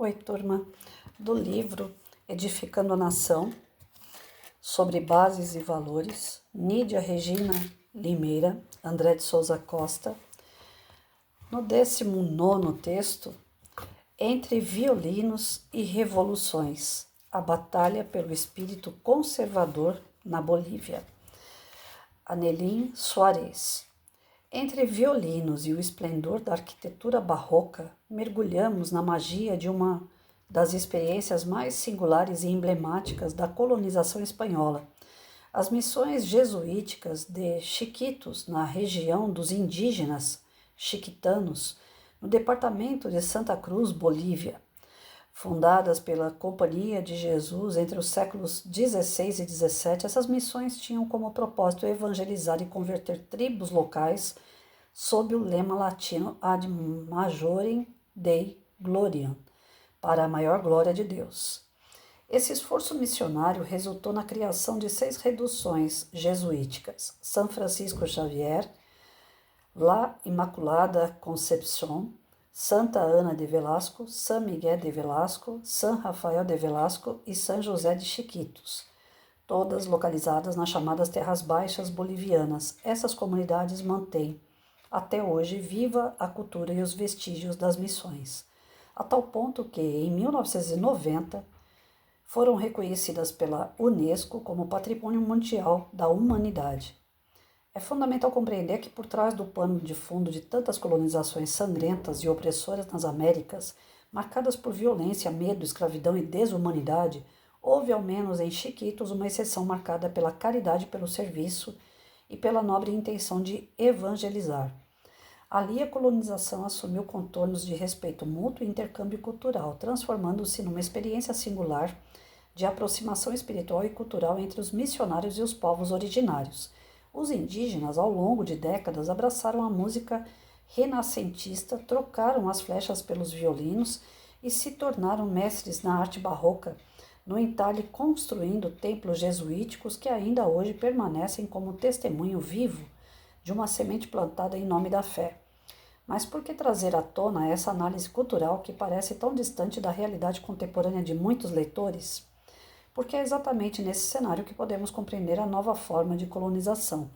Oi, turma, do livro Edificando a Nação, sobre bases e valores, Nídia Regina Limeira, André de Souza Costa. No 19º texto, Entre Violinos e Revoluções, a batalha pelo espírito conservador na Bolívia. Anelim Soares. Entre violinos e o esplendor da arquitetura barroca, mergulhamos na magia de uma das experiências mais singulares e emblemáticas da colonização espanhola. As missões jesuíticas de Chiquitos, na região dos indígenas chiquitanos, no departamento de Santa Cruz, Bolívia. Fundadas pela Companhia de Jesus entre os séculos XVI e XVII, essas missões tinham como propósito evangelizar e converter tribos locais sob o lema latino Ad Majorem Dei Gloriam, para a maior glória de Deus. Esse esforço missionário resultou na criação de 6 reduções jesuíticas: São Francisco Xavier, La Imaculada Concepción, Santa Ana de Velasco, São Miguel de Velasco, São Rafael de Velasco e São José de Chiquitos, todas localizadas nas chamadas Terras Baixas bolivianas. Essas comunidades mantêm, até hoje, viva a cultura e os vestígios das missões, a tal ponto que, em 1990, foram reconhecidas pela Unesco como Patrimônio Mundial da Humanidade. É fundamental compreender que por trás do pano de fundo de tantas colonizações sangrentas e opressoras nas Américas, marcadas por violência, medo, escravidão e desumanidade, houve, ao menos em Chiquitos, uma exceção marcada pela caridade pelo serviço e pela nobre intenção de evangelizar. Ali a colonização assumiu contornos de respeito mútuo e intercâmbio cultural, transformando-se numa experiência singular de aproximação espiritual e cultural entre os missionários e os povos originários. Os indígenas, ao longo de décadas, abraçaram a música renascentista, trocaram as flechas pelos violinos e se tornaram mestres na arte barroca, no entalhe construindo templos jesuíticos que ainda hoje permanecem como testemunho vivo de uma semente plantada em nome da fé. Mas por que trazer à tona essa análise cultural que parece tão distante da realidade contemporânea de muitos leitores? Porque é exatamente nesse cenário que podemos compreender a nova forma de colonização,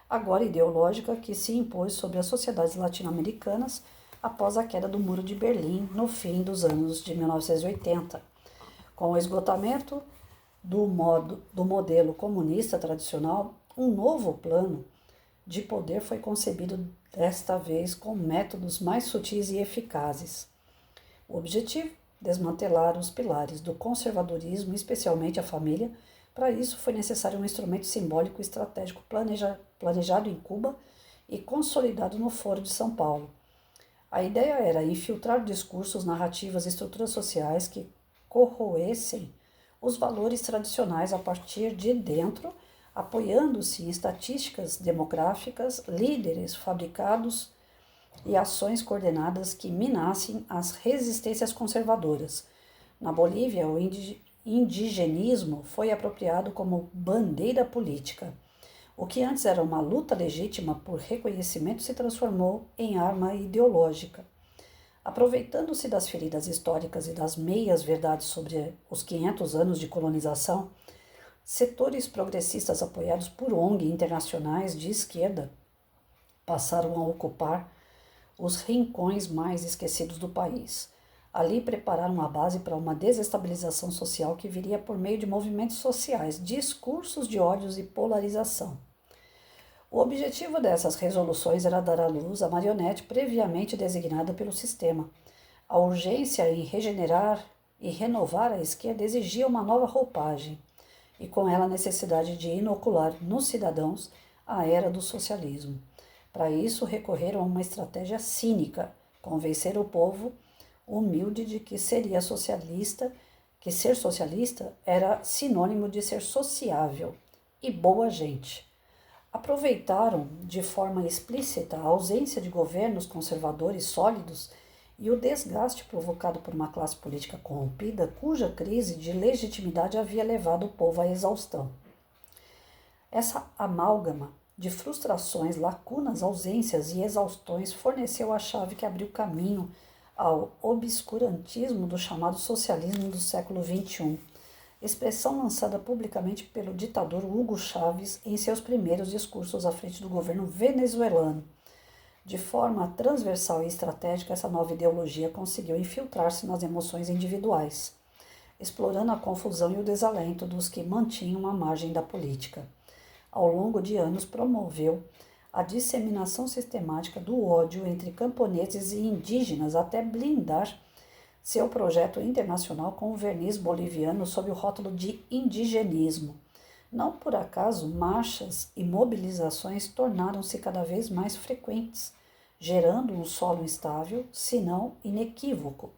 agora ideológica, que se impôs sobre as sociedades latino-americanas após a queda do Muro de Berlim no fim dos anos de 1980. Com o esgotamento do modelo comunista tradicional, um novo plano de poder foi concebido, desta vez com métodos mais sutis e eficazes. O objetivo: desmantelar os pilares do conservadorismo, especialmente a família. Para isso, foi necessário um instrumento simbólico e estratégico planejado em Cuba e consolidado no Foro de São Paulo. A ideia era infiltrar discursos, narrativas e estruturas sociais que corroessem os valores tradicionais a partir de dentro, apoiando-se em estatísticas demográficas, líderes fabricados e ações coordenadas que minassem as resistências conservadoras. Na Bolívia, o indigenismo foi apropriado como bandeira política. O que antes era uma luta legítima por reconhecimento se transformou em arma ideológica. Aproveitando-se das feridas históricas e das meias-verdades sobre os 500 anos de colonização, setores progressistas apoiados por ONG internacionais de esquerda passaram a ocupar os rincões mais esquecidos do país. Ali prepararam a base para uma desestabilização social que viria por meio de movimentos sociais, discursos de ódios e polarização. O objetivo dessas resoluções era dar à luz a marionete previamente designada pelo sistema. A urgência em regenerar e renovar a esquerda exigia uma nova roupagem, e com ela a necessidade de inocular nos cidadãos a era do socialismo. Para isso, recorreram a uma estratégia cínica: convencer o povo humilde de que ser socialista era sinônimo de ser sociável e boa gente. Aproveitaram de forma explícita a ausência de governos conservadores sólidos e o desgaste provocado por uma classe política corrompida, cuja crise de legitimidade havia levado o povo à exaustão. Essa amálgama de frustrações, lacunas, ausências e exaustões forneceu a chave que abriu caminho ao obscurantismo do chamado socialismo do século XXI, expressão lançada publicamente pelo ditador Hugo Chávez em seus primeiros discursos à frente do governo venezuelano. De forma transversal e estratégica, essa nova ideologia conseguiu infiltrar-se nas emoções individuais, explorando a confusão e o desalento dos que mantinham a margem da política. Ao longo de anos, promoveu a disseminação sistemática do ódio entre camponeses e indígenas até blindar seu projeto internacional com o verniz boliviano sob o rótulo de indigenismo. Não por acaso, marchas e mobilizações tornaram-se cada vez mais frequentes, gerando um solo instável, se não inequívoco,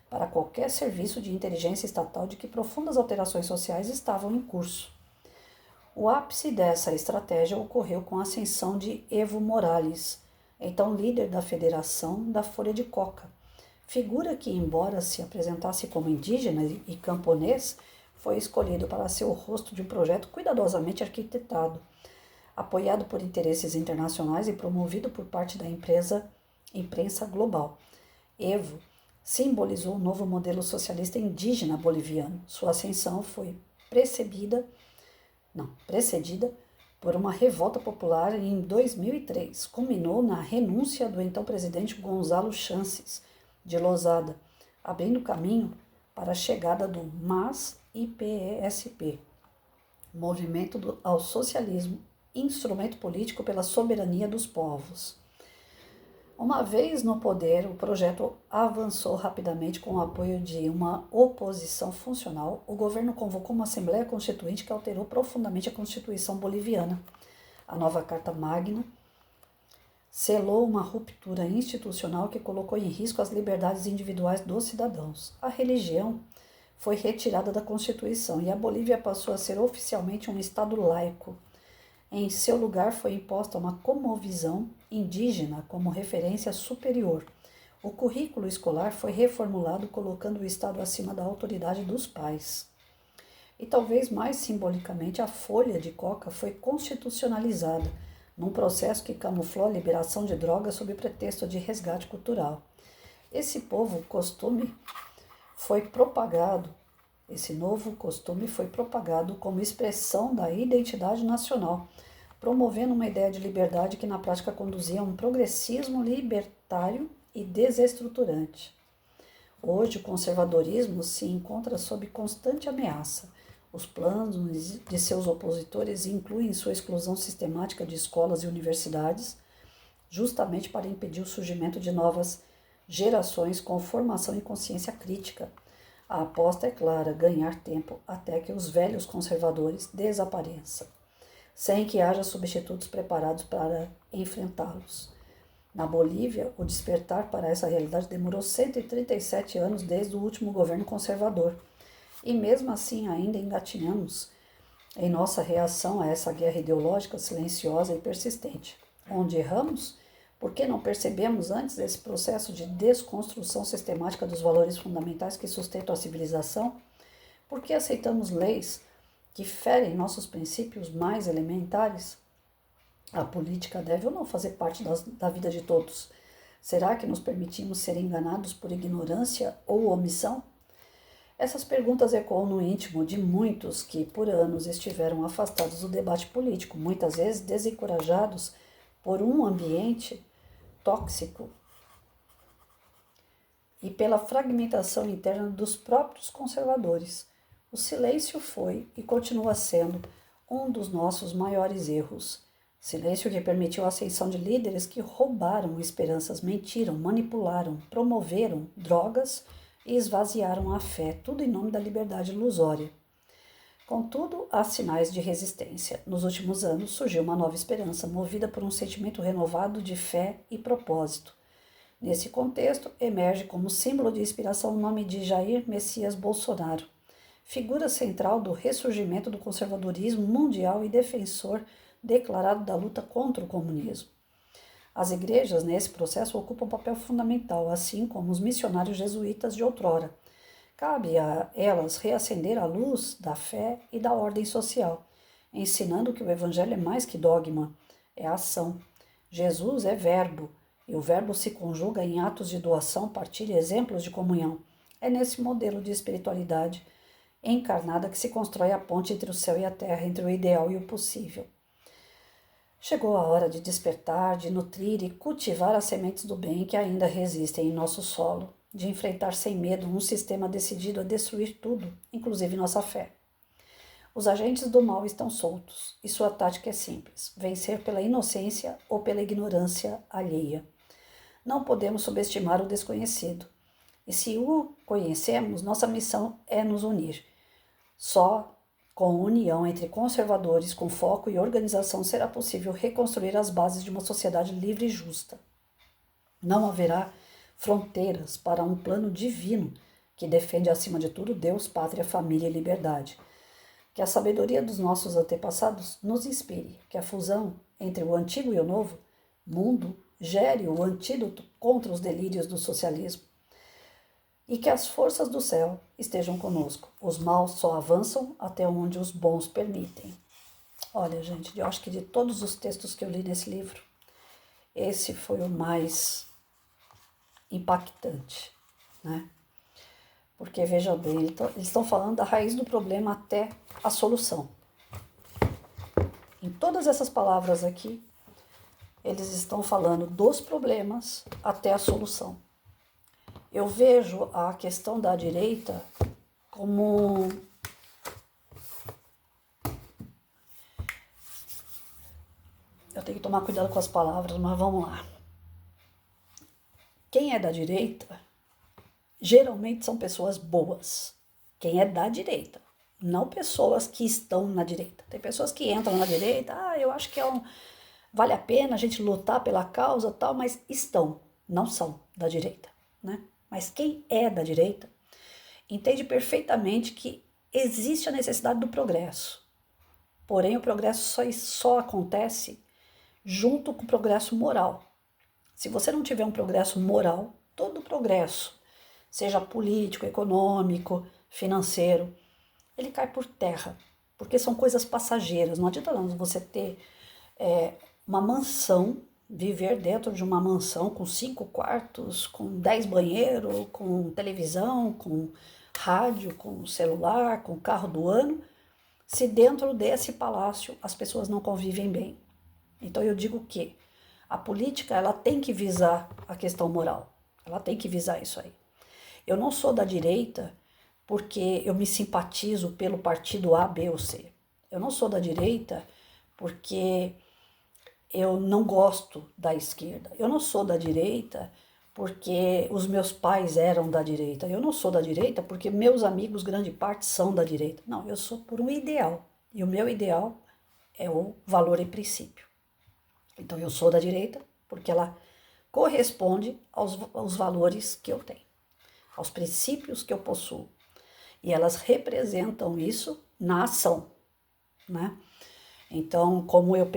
para qualquer serviço de inteligência estatal de que profundas alterações sociais estavam em curso. O ápice dessa estratégia ocorreu com a ascensão de Evo Morales, então líder da Federação da Folha de Coca, figura que, embora se apresentasse como indígena e camponês, foi escolhido para ser o rosto de um projeto cuidadosamente arquitetado, apoiado por interesses internacionais e promovido por parte da imprensa global. Evo simbolizou o novo modelo socialista indígena boliviano. Sua ascensão foi precedida por uma revolta popular em 2003. Culminou na renúncia do então presidente Gonzalo Chances de Losada, abrindo caminho para a chegada do MAS-IPESP, Movimento ao Socialismo, instrumento político pela soberania dos povos. Uma vez no poder, o projeto avançou rapidamente com o apoio de uma oposição funcional. O governo convocou uma Assembleia Constituinte que alterou profundamente a Constituição boliviana. A nova Carta Magna selou uma ruptura institucional que colocou em risco as liberdades individuais dos cidadãos. A religião foi retirada da Constituição e a Bolívia passou a ser oficialmente um Estado laico. Em seu lugar foi imposta uma cosmovisão indígena como referência superior. O currículo escolar foi reformulado colocando o Estado acima da autoridade dos pais. E talvez mais simbolicamente, a folha de coca foi constitucionalizada, num processo que camuflou a liberação de drogas sob pretexto de resgate cultural. Esse novo costume foi propagado como expressão da identidade nacional, promovendo uma ideia de liberdade que na prática conduzia a um progressismo libertário e desestruturante. Hoje, o conservadorismo se encontra sob constante ameaça. Os planos de seus opositores incluem sua exclusão sistemática de escolas e universidades, justamente para impedir o surgimento de novas gerações com formação e consciência crítica. A aposta é clara: ganhar tempo até que os velhos conservadores desapareçam, sem que haja substitutos preparados para enfrentá-los. Na Bolívia, o despertar para essa realidade demorou 137 anos desde o último governo conservador. E mesmo assim ainda engatinhamos em nossa reação a essa guerra ideológica silenciosa e persistente. Onde erramos? Por que não percebemos antes esse processo de desconstrução sistemática dos valores fundamentais que sustentam a civilização? Por que aceitamos leis que ferem nossos princípios mais elementares? A política deve ou não fazer parte da vida de todos? Será que nos permitimos ser enganados por ignorância ou omissão? Essas perguntas ecoam no íntimo de muitos que, por anos, estiveram afastados do debate político, muitas vezes desencorajados por um ambiente tóxico e pela fragmentação interna dos próprios conservadores. O silêncio foi e continua sendo um dos nossos maiores erros. Silêncio que permitiu a ascensão de líderes que roubaram esperanças, mentiram, manipularam, promoveram drogas e esvaziaram a fé, tudo em nome da liberdade ilusória. Contudo, há sinais de resistência. Nos últimos anos surgiu uma nova esperança, movida por um sentimento renovado de fé e propósito. Nesse contexto, emerge como símbolo de inspiração o nome de Jair Messias Bolsonaro, figura central do ressurgimento do conservadorismo mundial e defensor declarado da luta contra o comunismo. As igrejas, nesse processo, ocupam um papel fundamental, assim como os missionários jesuítas de outrora. Cabe a elas reacender a luz da fé e da ordem social, ensinando que o Evangelho é mais que dogma, é ação. Jesus é verbo, e o verbo se conjuga em atos de doação, partilha, exemplos de comunhão. É nesse modelo de espiritualidade encarnada que se constrói a ponte entre o céu e a terra, entre o ideal e o possível. Chegou a hora de despertar, de nutrir e cultivar as sementes do bem que ainda resistem em nosso solo, de enfrentar sem medo um sistema decidido a destruir tudo, inclusive nossa fé. Os agentes do mal estão soltos e sua tática é simples: vencer pela inocência ou pela ignorância alheia. Não podemos subestimar o desconhecido. E se o conhecemos, nossa missão é nos unir. Só com união entre conservadores, com foco e organização, será possível reconstruir as bases de uma sociedade livre e justa. Não haverá fronteiras para um plano divino que defende, acima de tudo, Deus, pátria, família e liberdade. Que a sabedoria dos nossos antepassados nos inspire, que a fusão entre o antigo e o novo mundo gere o antídoto contra os delírios do socialismo. E que as forças do céu estejam conosco. Os maus só avançam até onde os bons permitem. Olha, gente, eu acho que de todos os textos que eu li nesse livro, esse foi o mais impactante, né? Porque, veja bem, eles estão falando da raiz do problema até a solução. Em todas essas palavras aqui, eles estão falando dos problemas até a solução. Eu vejo a questão da direita como eu tenho que tomar cuidado com as palavras, mas vamos lá. Quem é da direita, geralmente são pessoas boas. Quem é da direita, não pessoas que estão na direita. Tem pessoas que entram na direita, eu acho que vale a pena a gente lutar pela causa tal, mas não são da direita, né? Mas quem é da direita entende perfeitamente que existe a necessidade do progresso. Porém, o progresso só acontece junto com o progresso moral. Se você não tiver um progresso moral, todo progresso, seja político, econômico, financeiro, ele cai por terra, porque são coisas passageiras. Não adianta não você ter uma mansão, viver dentro de uma mansão com 5 quartos, com 10 banheiros, com televisão, com rádio, com celular, com carro do ano, se dentro desse palácio as pessoas não convivem bem. Então eu digo que a política ela tem que visar a questão moral, ela tem que visar isso aí. Eu não sou da direita porque eu me simpatizo pelo partido A, B ou C. Eu não sou da direita porque eu não gosto da esquerda. Eu não sou da direita porque os meus pais eram da direita. Eu não sou da direita porque meus amigos, grande parte, são da direita. Não, eu sou por um ideal. E o meu ideal é o valor e princípio. Então eu sou da direita porque ela corresponde aos valores que eu tenho, aos princípios que eu possuo. E elas representam isso na ação, né? Então, como eu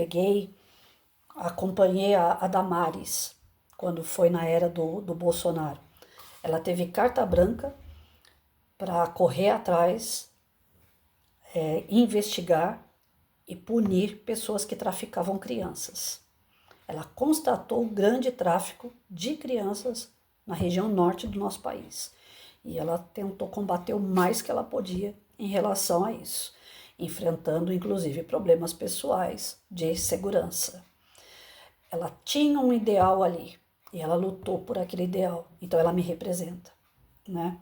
acompanhei a Damares quando foi na era do Bolsonaro. Ela teve carta branca para correr atrás, investigar e punir pessoas que traficavam crianças. Ela constatou o grande tráfico de crianças na região norte do nosso país. E ela tentou combater o mais que ela podia em relação a isso, enfrentando inclusive problemas pessoais de segurança. Ela tinha um ideal ali e ela lutou por aquele ideal, então ela me representa, né?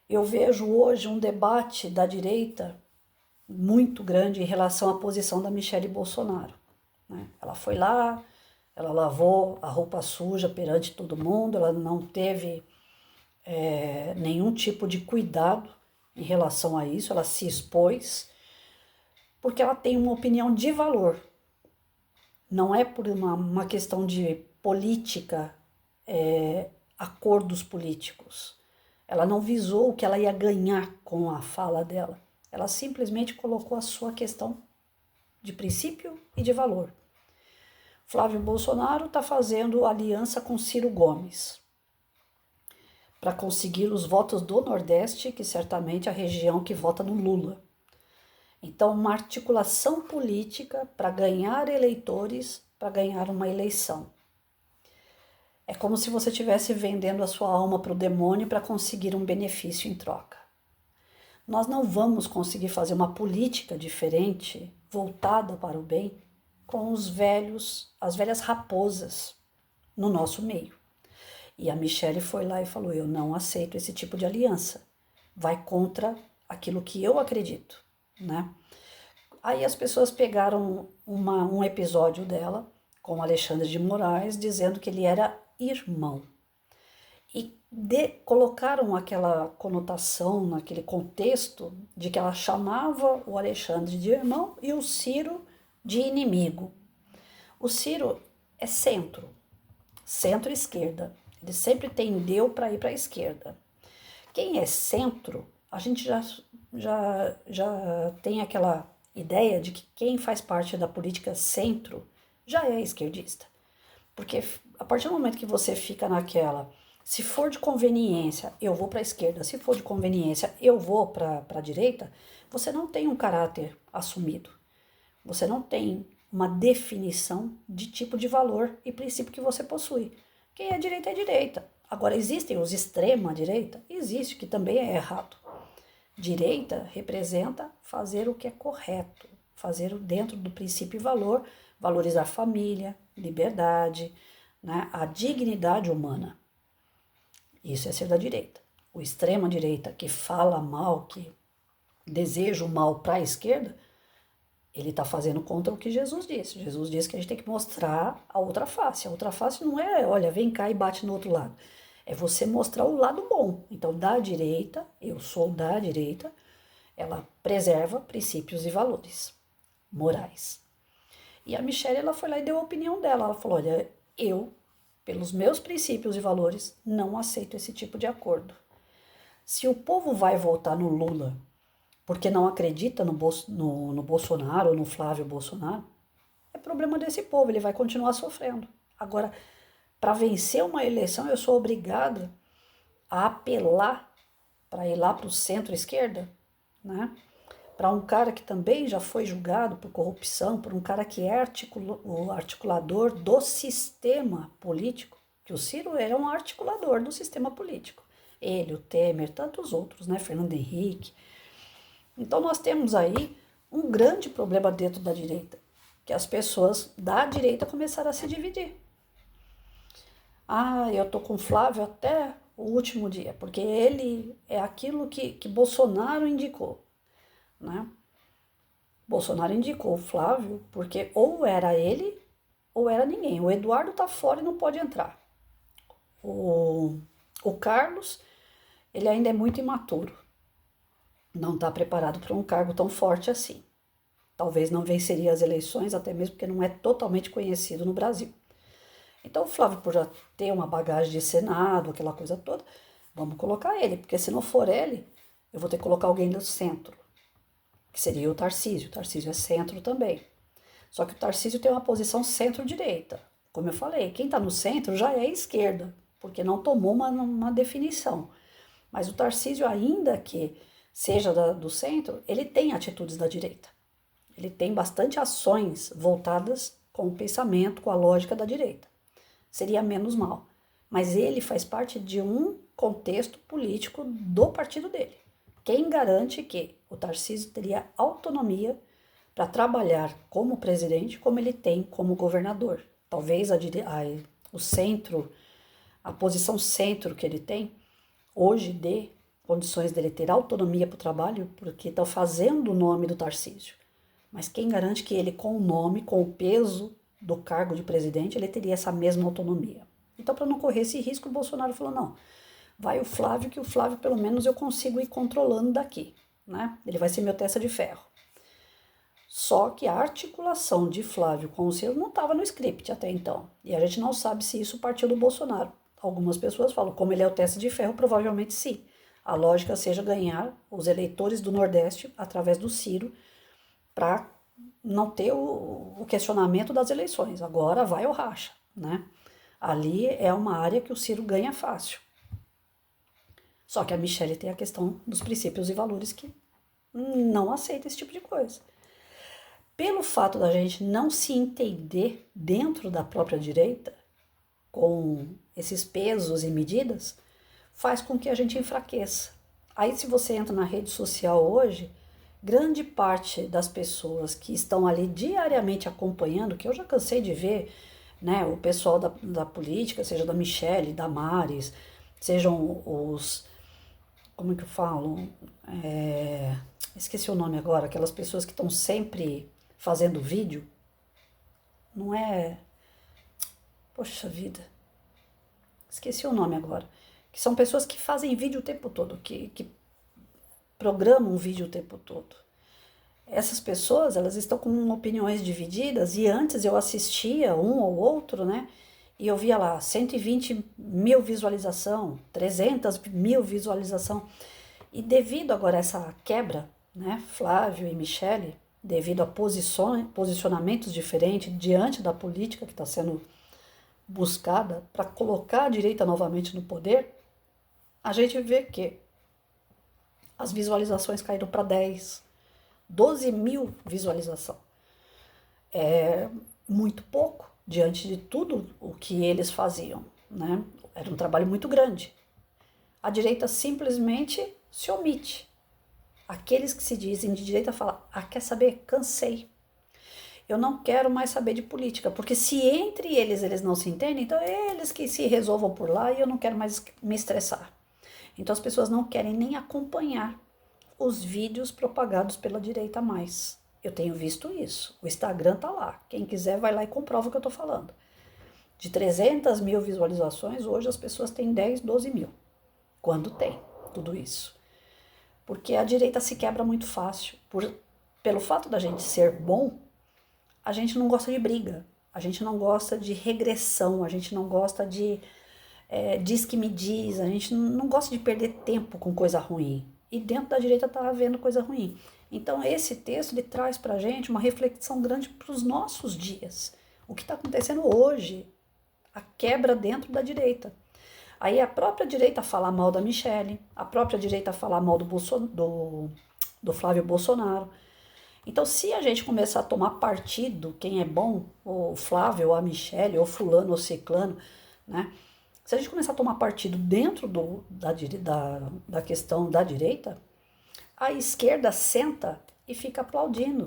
Eu vejo hoje um debate da direita muito grande em relação à posição da Michelle Bolsonaro, né? Ela foi lá, ela lavou a roupa suja perante todo mundo, ela não teve nenhum tipo de cuidado em relação a isso, ela se expôs, porque ela tem uma opinião de valor. Não é por uma questão de política, acordos políticos. Ela não visou o que ela ia ganhar com a fala dela. Ela simplesmente colocou a sua questão de princípio e de valor. Flávio Bolsonaro está fazendo aliança com Ciro Gomes para conseguir os votos do Nordeste, que certamente é a região que vota no Lula. Então, uma articulação política para ganhar eleitores, para ganhar uma eleição. É como se você estivesse vendendo a sua alma para o demônio para conseguir um benefício em troca. Nós não vamos conseguir fazer uma política diferente, voltada para o bem, com as velhas raposas no nosso meio. E a Michelle foi lá e falou: eu não aceito esse tipo de aliança. Vai contra aquilo que eu acredito, né? Aí as pessoas pegaram um episódio dela com Alexandre de Moraes, dizendo que ele era irmão. E colocaram aquela conotação, naquele contexto, de que ela chamava o Alexandre de irmão e o Ciro de inimigo. O Ciro é centro-esquerda. Ele sempre tendeu para ir para a esquerda. Quem é centro, a gente já tem aquela ideia de que quem faz parte da política centro já é esquerdista. Porque a partir do momento que você fica naquela, se for de conveniência, eu vou para a esquerda, se for de conveniência, eu vou para a direita, você não tem um caráter assumido. Você não tem uma definição de tipo de valor e princípio que você possui. Quem é direita é direita. Agora, existem os extrema-direita? Existe, que também é errado. Direita representa fazer o que é correto, fazer dentro do princípio e valor, valorizar a família, liberdade, né, a dignidade humana. Isso é ser da direita. O extrema-direita que fala mal, que deseja o mal para a esquerda, ele está fazendo contra o que Jesus disse. Jesus disse que a gente tem que mostrar a outra face. A outra face não é, olha, vem cá e bate no outro lado. É você mostrar o lado bom. Então, da direita, eu sou da direita, ela preserva princípios e valores morais. E a Michelle, ela foi lá e deu a opinião dela. Ela falou, olha, eu, pelos meus princípios e valores, não aceito esse tipo de acordo. Se o povo vai votar no Lula porque não acredita no Bolsonaro ou no Flávio Bolsonaro, é problema desse povo, ele vai continuar sofrendo. Agora, para vencer uma eleição, eu sou obrigada a apelar para ir lá para o centro-esquerda, né? Para um cara que também já foi julgado por corrupção, por um cara que é o articulador do sistema político, que o Ciro era um articulador do sistema político. Ele, o Temer, tantos outros, né? Fernando Henrique. Então nós temos aí um grande problema dentro da direita, que as pessoas da direita começaram a se dividir. Ah, eu tô com o Flávio até o último dia, porque ele é aquilo que Bolsonaro indicou, né? Bolsonaro indicou o Flávio porque ou era ele ou era ninguém. O Eduardo tá fora e não pode entrar. O Carlos, ele ainda é muito imaturo. Não está preparado para um cargo tão forte assim. Talvez não venceria as eleições, até mesmo porque não é totalmente conhecido no Brasil. Então, o Flávio, por já ter uma bagagem de Senado, aquela coisa toda, vamos colocar ele, porque se não for ele, eu vou ter que colocar alguém do centro, que seria o Tarcísio. O Tarcísio é centro também. Só que o Tarcísio tem uma posição centro-direita. Como eu falei, quem está no centro já é esquerda, porque não tomou uma definição. Mas o Tarcísio, ainda que seja do centro, ele tem atitudes da direita. Ele tem bastante ações voltadas com o pensamento, com a lógica da direita. Seria menos mal. Mas ele faz parte de um contexto político do partido dele. Quem garante que o Tarcísio teria autonomia para trabalhar como presidente, como ele tem como governador? Talvez o centro, a posição centro que ele tem, hoje dê condições dele ter autonomia para o trabalho, porque estão fazendo o nome do Tarcísio. Mas quem garante que ele, com o nome, com o peso do cargo de presidente, ele teria essa mesma autonomia? Então, para não correr esse risco, o Bolsonaro falou, não, vai o Flávio, que o Flávio, pelo menos, eu consigo ir controlando daqui, né? Ele vai ser meu testa de ferro. Só que a articulação de Flávio com o Ciro não estava no script até então. E a gente não sabe se isso partiu do Bolsonaro. Algumas pessoas falam, como ele é o testa de ferro, provavelmente sim. A lógica seja ganhar os eleitores do Nordeste através do Ciro para não ter o questionamento das eleições. Agora vai ou racha, né? Ali é uma área que o Ciro ganha fácil. Só que a Michelle tem a questão dos princípios e valores que não aceita esse tipo de coisa. Pelo fato da gente não se entender dentro da própria direita, com esses pesos e medidas, faz com que a gente enfraqueça. Aí, se você entra na rede social hoje, grande parte das pessoas que estão ali diariamente acompanhando, que eu já cansei de ver, né, o pessoal da política, seja da Michelle, da Maris, sejam os, como é que eu falo? Esqueci o nome agora, aquelas pessoas que estão sempre fazendo vídeo, não é? Poxa vida, esqueci o nome agora. Que são pessoas que fazem vídeo o tempo todo, que programam vídeo o tempo todo. Essas pessoas, elas estão com opiniões divididas e antes eu assistia um ou outro, né? E eu via lá 120 mil visualização, 300 mil visualização. E devido agora a essa quebra, né, Flávio e Michele, devido a posicionamentos diferentes diante da política que está sendo buscada para colocar a direita novamente no poder, a gente vê que as visualizações caíram para 10, 12 mil visualização. É muito pouco diante de tudo o que eles faziam, né? Era um trabalho muito grande. A direita simplesmente se omite. Aqueles que se dizem de direita falam, quer saber? Cansei. Eu não quero mais saber de política, porque se entre eles não se entendem, então eles que se resolvam por lá e eu não quero mais me estressar. Então as pessoas não querem nem acompanhar os vídeos propagados pela direita mais. Eu tenho visto isso. O Instagram tá lá. Quem quiser vai lá e comprova o que eu tô falando. De 300 mil visualizações, hoje as pessoas têm 10, 12 mil. Quando tem tudo isso. Porque a direita se quebra muito fácil. Pelo fato da gente ser bom, a gente não gosta de briga. A gente não gosta de regressão. A gente não gosta de diz que me diz. A gente não gosta de perder tempo com coisa ruim. E dentro da direita está havendo coisa ruim. Então esse texto ele traz para a gente uma reflexão grande para os nossos dias. O que está acontecendo hoje, a quebra dentro da direita. Aí a própria direita fala mal da Michelle, a própria direita fala mal do Flávio Bolsonaro. Então se a gente começar a tomar partido, quem é bom, o Flávio, ou a Michelle, ou fulano, ou ciclano, né? Se a gente começar a tomar partido dentro da questão da direita, a esquerda senta e fica aplaudindo,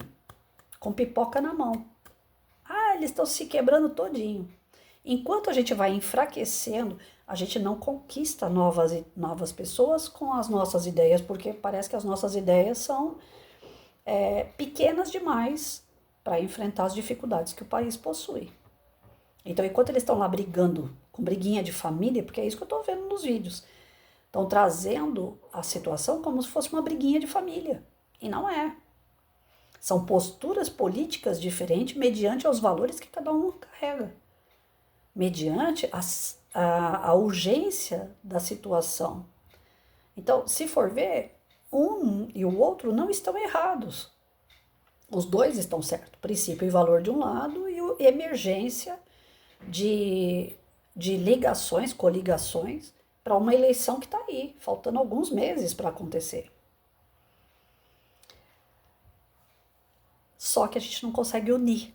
com pipoca na mão. Eles estão se quebrando todinho. Enquanto a gente vai enfraquecendo, a gente não conquista novas pessoas com as nossas ideias, porque parece que as nossas ideias são pequenas demais para enfrentar as dificuldades que o país possui. Então, enquanto eles estão lá brigando com briguinha de família, porque é isso que eu estou vendo nos vídeos, estão trazendo a situação como se fosse uma briguinha de família. E não é. São posturas políticas diferentes mediante os valores que cada um carrega. Mediante a urgência da situação. Então, se for ver, um e o outro não estão errados. Os dois estão certos. Princípio e valor de um lado e emergência de ligações, coligações, para uma eleição que está aí, faltando alguns meses para acontecer. Só que a gente não consegue unir,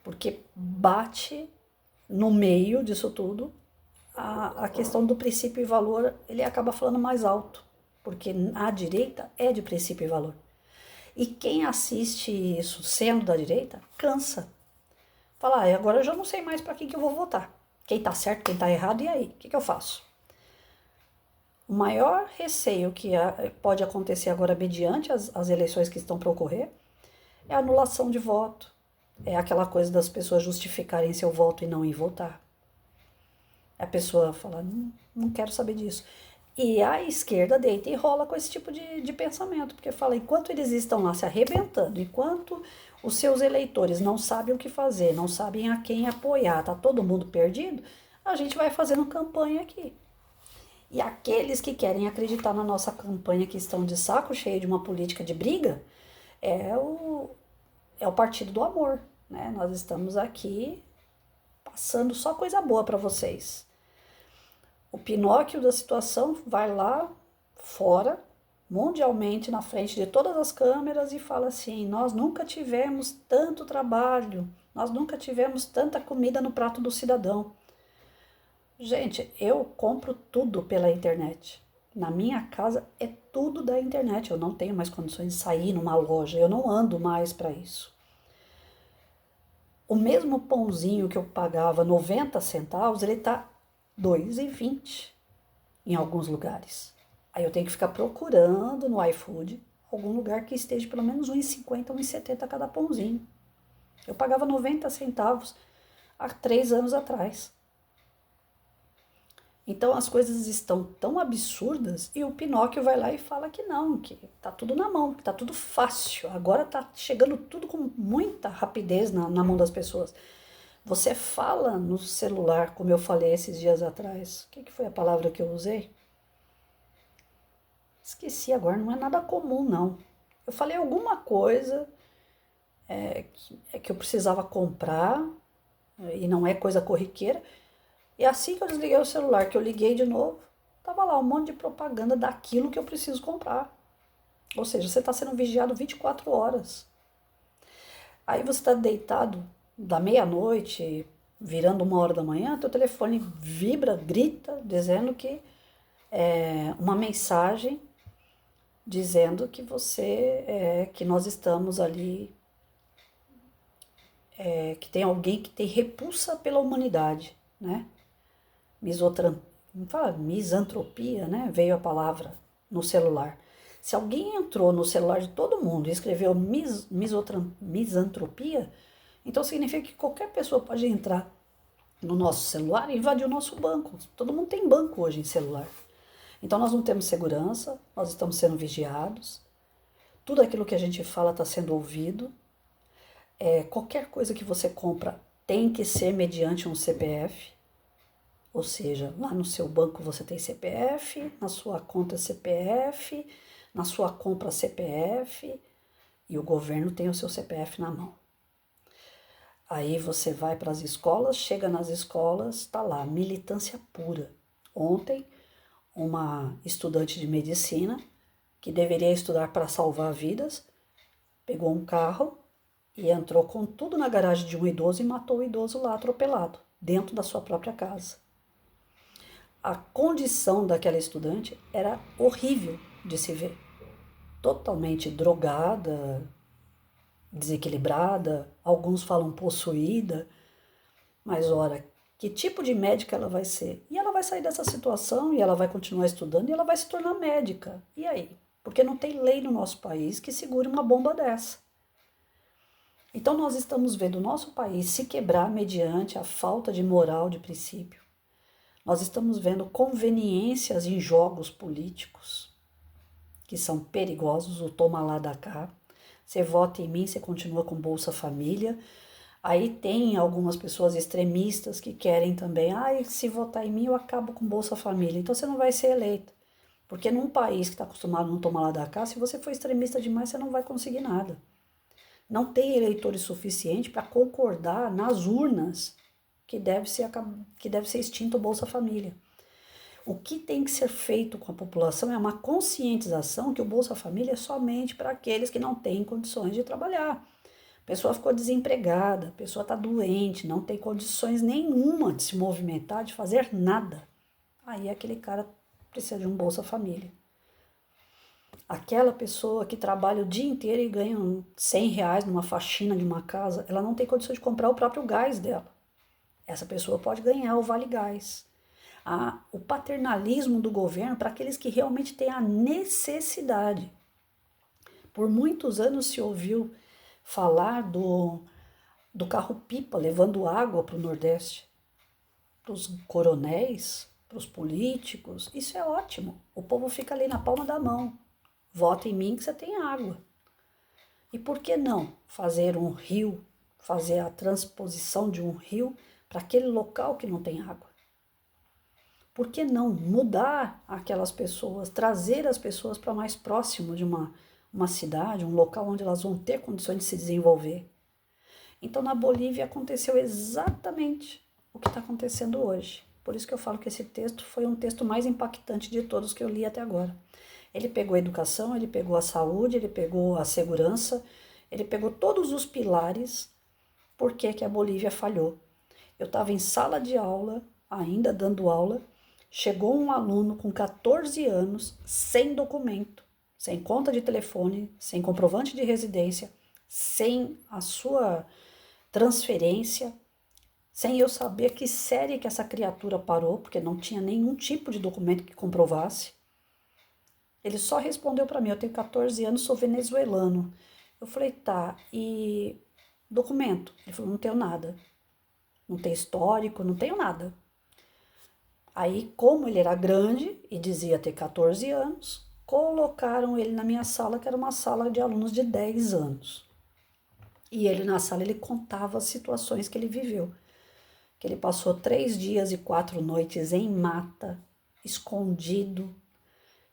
porque bate no meio disso tudo a questão do princípio e valor, ele acaba falando mais alto, porque a direita é de princípio e valor. E quem assiste isso sendo da direita, cansa. Fala, agora eu já não sei mais para quem que eu vou votar. Quem tá certo, quem tá errado, e aí? O que eu faço? O maior receio que pode acontecer agora mediante as eleições que estão para ocorrer é a anulação de voto. É aquela coisa das pessoas justificarem seu voto e não ir votar. A pessoa fala, não quero saber disso. E a esquerda deita e rola com esse tipo de pensamento, porque fala, enquanto eles estão lá se arrebentando, enquanto os seus eleitores não sabem o que fazer, não sabem a quem apoiar, tá todo mundo perdido, a gente vai fazendo campanha aqui. E aqueles que querem acreditar na nossa campanha, que estão de saco cheio de uma política de briga, é o partido do amor, né? Nós estamos aqui passando só coisa boa para vocês. O Pinóquio da situação vai lá fora, mundialmente, na frente de todas as câmeras e fala assim, nós nunca tivemos tanto trabalho, nós nunca tivemos tanta comida no prato do cidadão. Gente, eu compro tudo pela internet. Na minha casa é tudo da internet. Eu não tenho mais condições de sair numa loja. Eu não ando mais para isso. O mesmo pãozinho que eu pagava 90 centavos, ele tá 2,20 em alguns lugares. Aí eu tenho que ficar procurando no iFood algum lugar que esteja pelo menos 1,50, 1,70 cada pãozinho. Eu pagava 90 centavos há 3 anos atrás. Então as coisas estão tão absurdas e o Pinóquio vai lá e fala que não, que tá tudo na mão, que tá tudo fácil. Agora tá chegando tudo com muita rapidez na mão das pessoas. Você fala no celular, como eu falei esses dias atrás. O que foi a palavra que eu usei? Esqueci agora, não é nada comum não. Eu falei alguma coisa que eu precisava comprar e não é coisa corriqueira. E assim que eu desliguei o celular, que eu liguei de novo, tava lá um monte de propaganda daquilo que eu preciso comprar. Ou seja, você está sendo vigiado 24 horas. Aí você está deitado da meia-noite, virando 1 hora da manhã, teu telefone vibra, grita, dizendo que é uma mensagem dizendo que que nós estamos ali, que tem alguém que tem repulsa pela humanidade, né? Misantropia, né? Veio a palavra no celular. Se alguém entrou no celular de todo mundo e escreveu misantropia, então significa que qualquer pessoa pode entrar no nosso celular e invadir o nosso banco. Todo mundo tem banco hoje em celular. Então nós não temos segurança, nós estamos sendo vigiados, tudo aquilo que a gente fala está sendo ouvido. Qualquer coisa que você compra tem que ser mediante um CPF. Ou seja, lá no seu banco você tem CPF, na sua conta CPF, na sua compra CPF e o governo tem o seu CPF na mão. Aí você vai para as escolas, chega nas escolas, está lá, militância pura. Ontem, uma estudante de medicina, que deveria estudar para salvar vidas, pegou um carro e entrou com tudo na garagem de um idoso e matou o idoso lá atropelado, dentro da sua própria casa. A condição daquela estudante era horrível de se ver. Totalmente drogada, desequilibrada, alguns falam possuída, mas ora, que tipo de médica ela vai ser? E ela vai sair dessa situação e ela vai continuar estudando e ela vai se tornar médica. E aí? Porque não tem lei no nosso país que segure uma bomba dessa. Então nós estamos vendo o nosso país se quebrar mediante a falta de moral, de princípio. Nós estamos vendo conveniências em jogos políticos, que são perigosos, o toma lá da cá. Você vota em mim, você continua com Bolsa Família. Aí tem algumas pessoas extremistas que querem também, se votar em mim eu acabo com Bolsa Família. Então você não vai ser eleito. Porque num país que está acostumado a não tomar lá da cá, se você for extremista demais, você não vai conseguir nada. Não tem eleitores suficientes para concordar nas urnas que deve ser extinto o Bolsa Família. O que tem que ser feito com a população é uma conscientização que o Bolsa Família é somente para aqueles que não têm condições de trabalhar. A pessoa ficou desempregada, a pessoa está doente, não tem condições nenhuma de se movimentar, de fazer nada. Aí aquele cara precisa de um Bolsa Família. Aquela pessoa que trabalha o dia inteiro e ganha R$ 100 numa faxina de uma casa, ela não tem condições de comprar o próprio gás dela. Essa pessoa pode ganhar o Vale Gás. O paternalismo do governo para aqueles que realmente têm a necessidade. Por muitos anos se ouviu falar do carro-pipa levando água para o Nordeste, para os coronéis, para os políticos. Isso é ótimo. O povo fica ali na palma da mão. Vota em mim que você tem água. E por que não fazer um rio, fazer a transposição de um rio para aquele local que não tem água? Por que não mudar aquelas pessoas, trazer as pessoas para mais próximo de uma cidade, um local onde elas vão ter condições de se desenvolver? Então, na Bolívia aconteceu exatamente o que está acontecendo hoje. Por isso que eu falo que esse texto foi um texto mais impactante de todos que eu li até agora. Ele pegou a educação, ele pegou a saúde, ele pegou a segurança, ele pegou todos os pilares. Por que a Bolívia falhou? Eu estava em sala de aula ainda dando aula, chegou um aluno com 14 anos, sem documento, sem conta de telefone, sem comprovante de residência, sem a sua transferência, sem eu saber que série que essa criatura parou, porque não tinha nenhum tipo de documento que comprovasse. Ele só respondeu para mim: eu tenho 14 anos, sou venezuelano. Eu falei: tá, e documento? Ele falou: não tenho nada. Não tem histórico, não tenho nada. Aí, como ele era grande e dizia ter 14 anos, colocaram ele na minha sala, que era uma sala de alunos de 10 anos. E ele na sala, ele contava as situações que ele viveu. Que ele passou 3 dias e 4 noites em mata, escondido,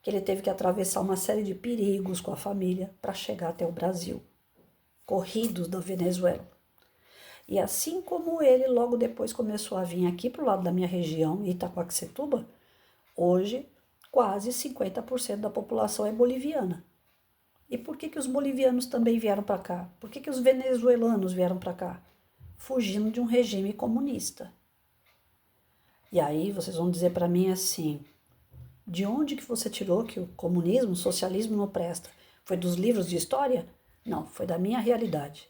que ele teve que atravessar uma série de perigos com a família para chegar até o Brasil, corridos da Venezuela. E assim como ele logo depois começou a vir aqui para o lado da minha região, Itaquaquecetuba, hoje quase 50% da população é boliviana. E por que os bolivianos também vieram para cá? Por que os venezuelanos vieram para cá? Fugindo de um regime comunista. E aí vocês vão dizer para mim assim: de onde que você tirou que o comunismo, o socialismo não presta? Foi dos livros de história? Não, foi da minha realidade.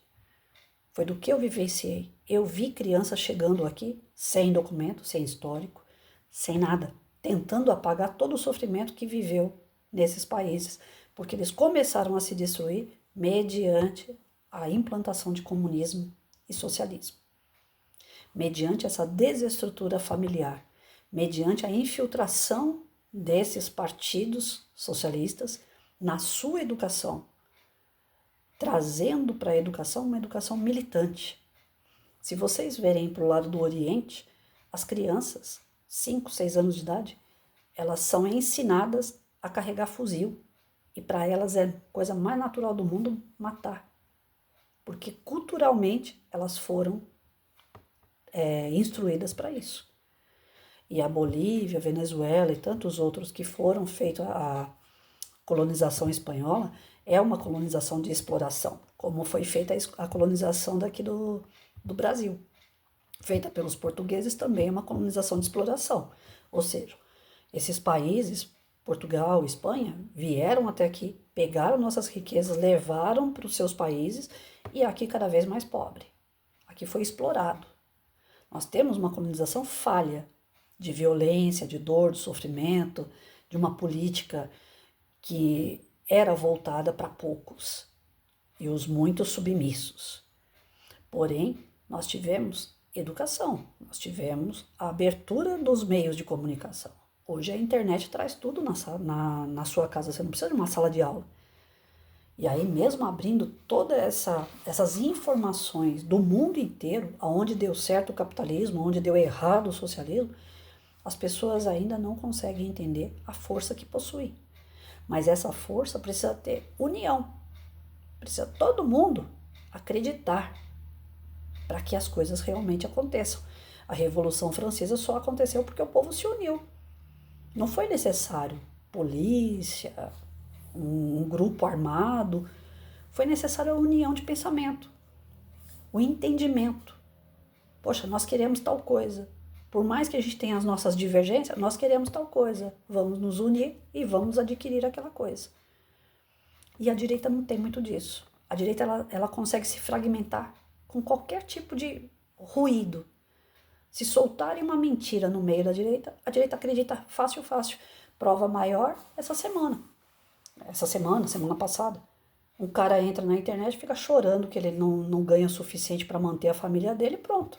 Foi do que eu vivenciei. Eu vi crianças chegando aqui sem documento, sem histórico, sem nada, tentando apagar todo o sofrimento que viveu nesses países, porque eles começaram a se destruir mediante a implantação de comunismo e socialismo, mediante essa desestrutura familiar, mediante a infiltração desses partidos socialistas na sua educação, trazendo para a educação uma educação militante. Se vocês verem para o lado do Oriente, as crianças, 5, 6 anos de idade, elas são ensinadas a carregar fuzil. E para elas é a coisa mais natural do mundo matar. Porque culturalmente elas foram instruídas para isso. E a Bolívia, a Venezuela e tantos outros que foram feitos a colonização espanhola é uma colonização de exploração, como foi feita a colonização daqui do Brasil. Feita pelos portugueses também é uma colonização de exploração. Ou seja, esses países, Portugal, Espanha, vieram até aqui, pegaram nossas riquezas, levaram para os seus países e aqui cada vez mais pobre. Aqui foi explorado. Nós temos uma colonização falha de violência, de dor, de sofrimento, de uma política que era voltada para poucos e os muitos submissos. Porém, nós tivemos educação, nós tivemos a abertura dos meios de comunicação. Hoje a internet traz tudo na sua casa, você não precisa de uma sala de aula. E aí mesmo abrindo todas essas informações do mundo inteiro, aonde deu certo o capitalismo, onde deu errado o socialismo, as pessoas ainda não conseguem entender a força que possui. Mas essa força precisa ter união, precisa todo mundo acreditar para que as coisas realmente aconteçam. A Revolução Francesa só aconteceu porque o povo se uniu. Não foi necessário polícia, um grupo armado, foi necessária a união de pensamento, o entendimento. Poxa, nós queremos tal coisa. Por mais que a gente tenha as nossas divergências, nós queremos tal coisa. Vamos nos unir e vamos adquirir aquela coisa. E a direita não tem muito disso. A direita ela consegue se fragmentar com qualquer tipo de ruído. Se soltarem uma mentira no meio da direita, a direita acredita fácil, fácil. Prova maior essa semana. Semana passada. Um cara entra na internet e fica chorando que ele não ganha o suficiente para manter a família dele e pronto.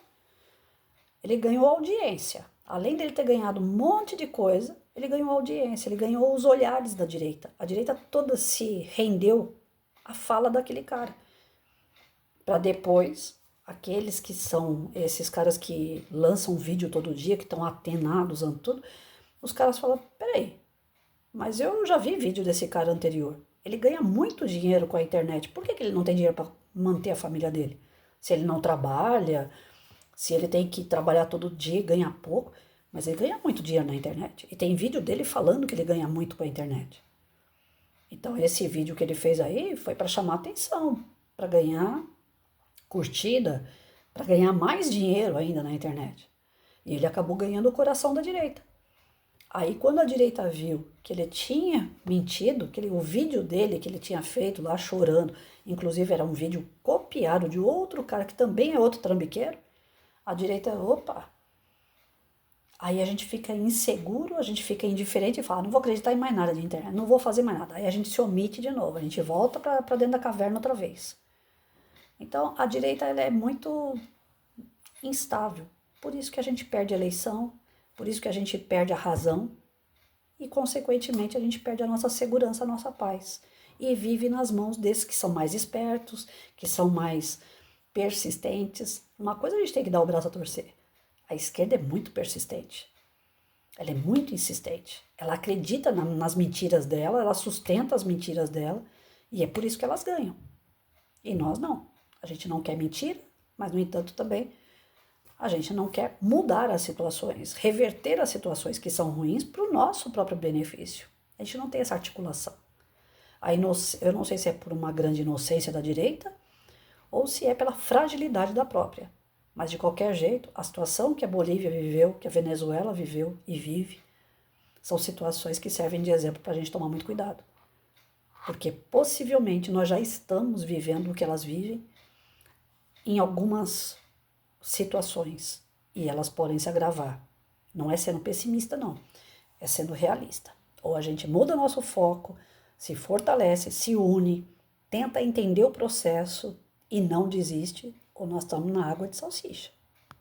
Ele ganhou audiência. Além dele ter ganhado um monte de coisa, ele ganhou audiência, ele ganhou os olhares da direita. A direita toda se rendeu à fala daquele cara. Para depois, aqueles que são esses caras que lançam vídeo todo dia, que estão atenados, usando tudo, os caras falam: peraí, mas eu já vi vídeo desse cara anterior. Ele ganha muito dinheiro com a internet. Por que ele não tem dinheiro para manter a família dele? Se ele não trabalha, se ele tem que trabalhar todo dia e ganha pouco, mas ele ganha muito dinheiro na internet. E tem vídeo dele falando que ele ganha muito com a internet. Então esse vídeo que ele fez aí foi para chamar atenção, para ganhar curtida, para ganhar mais dinheiro ainda na internet. E ele acabou ganhando o coração da direita. Aí, quando a direita viu que ele tinha mentido, o vídeo dele que ele tinha feito lá chorando, inclusive era um vídeo copiado de outro cara que também é outro trambiqueiro, a direita, opa. Aí a gente fica inseguro, a gente fica indiferente e fala, não vou acreditar em mais nada de internet, não vou fazer mais nada. Aí a gente se omite de novo, a gente volta para dentro da caverna outra vez. Então, a direita ela é muito instável. Por isso que a gente perde a eleição, por isso que a gente perde a razão e, consequentemente, a gente perde a nossa segurança, a nossa paz. E vive nas mãos desses que são mais espertos, que são mais persistentes. Uma coisa a gente tem que dar o braço a torcer. A esquerda é muito persistente. Ela é muito insistente. Ela acredita nas mentiras dela, ela sustenta as mentiras dela e é por isso que elas ganham. E nós não. A gente não quer mentira, mas, no entanto, também a gente não quer mudar as situações, reverter as situações que são ruins para o nosso próprio benefício. A gente não tem essa articulação. Eu não sei se é por uma grande inocência da direita ou se é pela fragilidade da própria. Mas, de qualquer jeito, a situação que a Bolívia viveu, que a Venezuela viveu e vive, são situações que servem de exemplo para a gente tomar muito cuidado. Porque possivelmente nós já estamos vivendo o que elas vivem em algumas situações e elas podem se agravar. Não é sendo pessimista, não. É sendo realista. Ou a gente muda nosso foco, se fortalece, se une, tenta entender o processo e não desiste, ou nós estamos na água de salsicha.